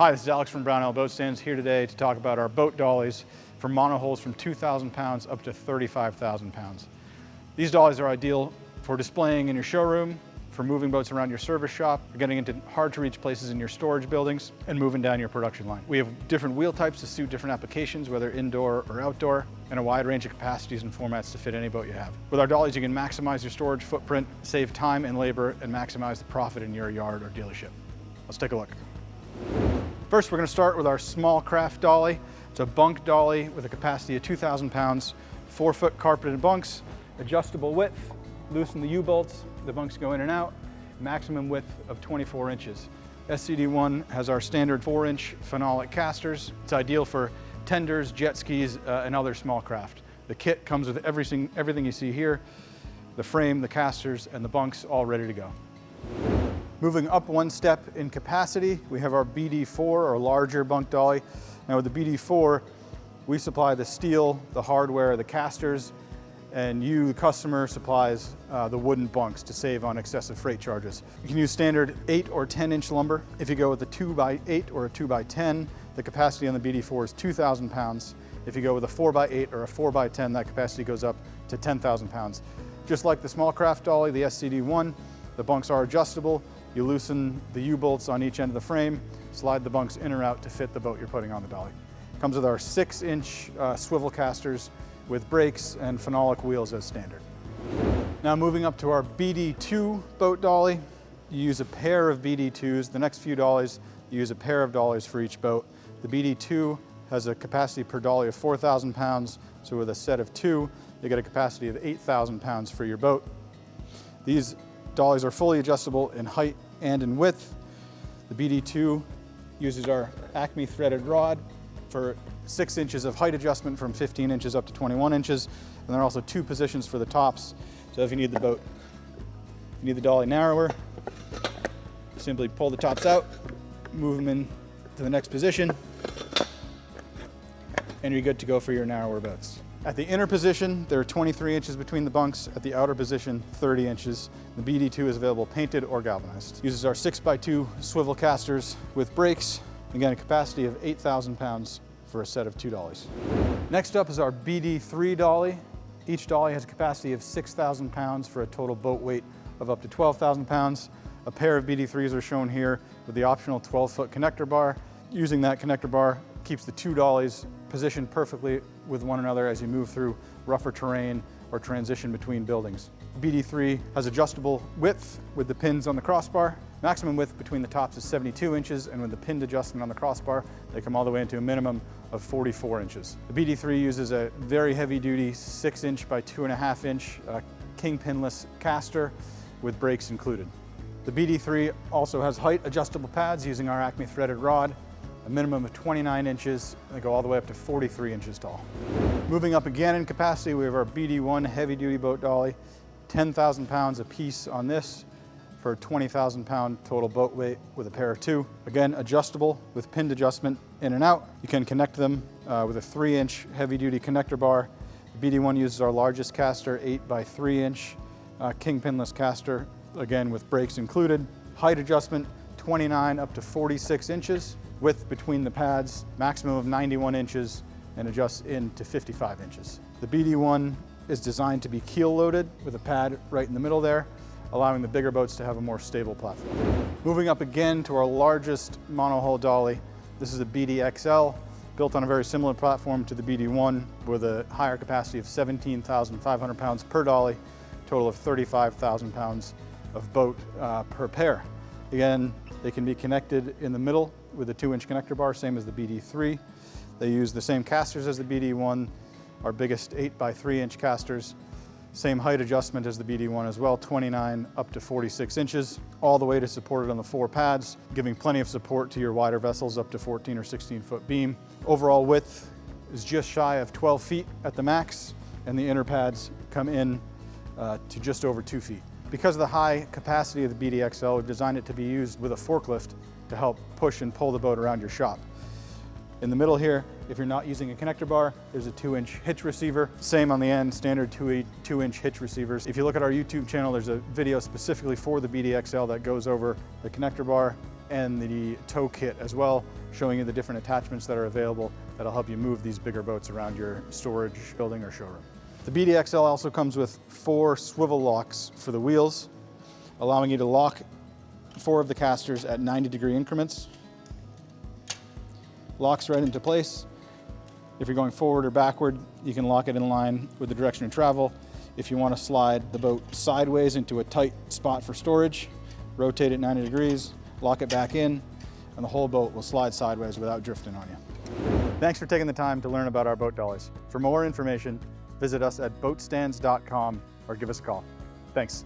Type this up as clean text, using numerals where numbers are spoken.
Hi, this is Alex from Brownell Boat Stands here today to talk about our boat dollies for monohulls from 2,000 pounds up to 35,000 pounds. These dollies are ideal for displaying in your showroom, for moving boats around your service shop, for getting into hard to reach places in your storage buildings, and moving down your production line. We have different wheel types to suit different applications, whether indoor or outdoor, and a wide range of capacities and formats to fit any boat you have. With our dollies, you can maximize your storage footprint, save time and labor, and maximize the profit in your yard or dealership. Let's take a look. First, we're going to start with our small craft dolly. It's a bunk dolly with a capacity of 2,000 pounds, 4-foot carpeted bunks, adjustable width, loosen the U-bolts, the bunks go in and out, maximum width of 24 inches. SCD1 has our standard 4-inch phenolic casters. It's ideal for tenders, jet skis, and other small craft. The kit comes with everything you see here, the frame, the casters, and the bunks all ready to go. Moving up one step in capacity, we have our BD4 or larger bunk dolly. Now with the BD4, we supply the steel, the hardware, the casters, and you, the customer, supplies the wooden bunks to save on excessive freight charges. You can use standard 8 or 10-inch lumber. If you go with a 2x8 or a 2x10, the capacity on the BD4 is 2,000 pounds. If you go with a 4x8 or a 4x10, that capacity goes up to 10,000 pounds. Just like the small craft dolly, the SCD1, the bunks are adjustable. You loosen the U-bolts on each end of the frame, slide the bunks in or out to fit the boat you're putting on the dolly. Comes with our 6-inch swivel casters with brakes and phenolic wheels as standard. Now moving up to our BD2 boat dolly, you use a pair of BD2s. The next few dollies, you use a pair of dollies for each boat. The BD2 has a capacity per dolly of 4,000 pounds, so with a set of 2, you get a capacity of 8,000 pounds for your boat. These dollies are fully adjustable in height and in width. The BD2 uses our Acme threaded rod for 6 inches of height adjustment from 15 inches up to 21 inches. And there are also 2 positions for the tops. So if you need the dolly narrower, simply pull the tops out, move them in to the next position, and you're good to go for your narrower boats. At the inner position, there are 23 inches between the bunks. At the outer position, 30 inches. The BD2 is available painted or galvanized. Uses our 6x2 swivel casters with brakes. Again, a capacity of 8,000 pounds for a set of 2 dollies. Next up is our BD3 Dolly. Each dolly has a capacity of 6,000 pounds for a total boat weight of up to 12,000 pounds. A pair of BD3s are shown here with the optional 12-foot connector bar. Using that connector bar keeps the 2 dollies positioned perfectly with one another as you move through rougher terrain or transition between buildings. BD3 has adjustable width with the pins on the crossbar. Maximum width between the tops is 72 inches, and with the pinned adjustment on the crossbar, they come all the way into a minimum of 44 inches. The BD3 uses a very heavy-duty 6-inch by 2.5-inch king pinless caster with brakes included. The BD3 also has height adjustable pads using our Acme threaded rod, a minimum of 29 inches, and they go all the way up to 43 inches tall. Moving up again in capacity, we have our BD1 heavy-duty boat dolly, 10,000 pounds a piece on this for a 20,000 pound total boat weight with a pair of 2. Again, adjustable with pinned adjustment in and out. You can connect them with a 3-inch heavy-duty connector bar. The BD1 uses our largest caster, 8x3-inch king pinless caster, again with brakes included. Height adjustment, 29 up to 46 inches. Width between the pads, maximum of 91 inches, and adjusts in to 55 inches. The BD1 is designed to be keel loaded with a pad right in the middle there, allowing the bigger boats to have a more stable platform. Moving up again to our largest monohull dolly. This is a BDXL, built on a very similar platform to the BD1 with a higher capacity of 17,500 pounds per dolly, total of 35,000 pounds of boat per pair. Again, they can be connected in the middle with a 2-inch connector bar, same as the BD3. They use the same casters as the BD1, our biggest 8x3-inch casters. Same height adjustment as the BD1 as well, 29 up to 46 inches, all the way to support it on the 4 pads, giving plenty of support to your wider vessels up to 14 or 16-foot beam. Overall width is just shy of 12 feet at the max, and the inner pads come in to just over 2 feet. Because of the high capacity of the BDXL, we've designed it to be used with a forklift to help push and pull the boat around your shop. In the middle here, if you're not using a connector bar, there's a 2-inch hitch receiver. Same on the end, standard 2-inch hitch receivers. If you look at our YouTube channel, there's a video specifically for the BDXL that goes over the connector bar and the tow kit as well, showing you the different attachments that are available that'll help you move these bigger boats around your storage building or showroom. The BDXL also comes with 4 swivel locks for the wheels, allowing you to lock 4 of the casters at 90-degree increments. Locks right into place. If you're going forward or backward, you can lock it in line with the direction of travel. If you want to slide the boat sideways into a tight spot for storage, rotate it 90 degrees, lock it back in, and the whole boat will slide sideways without drifting on you. Thanks for taking the time to learn about our boat dollies. For more information, visit us at boatstands.com or give us a call. Thanks.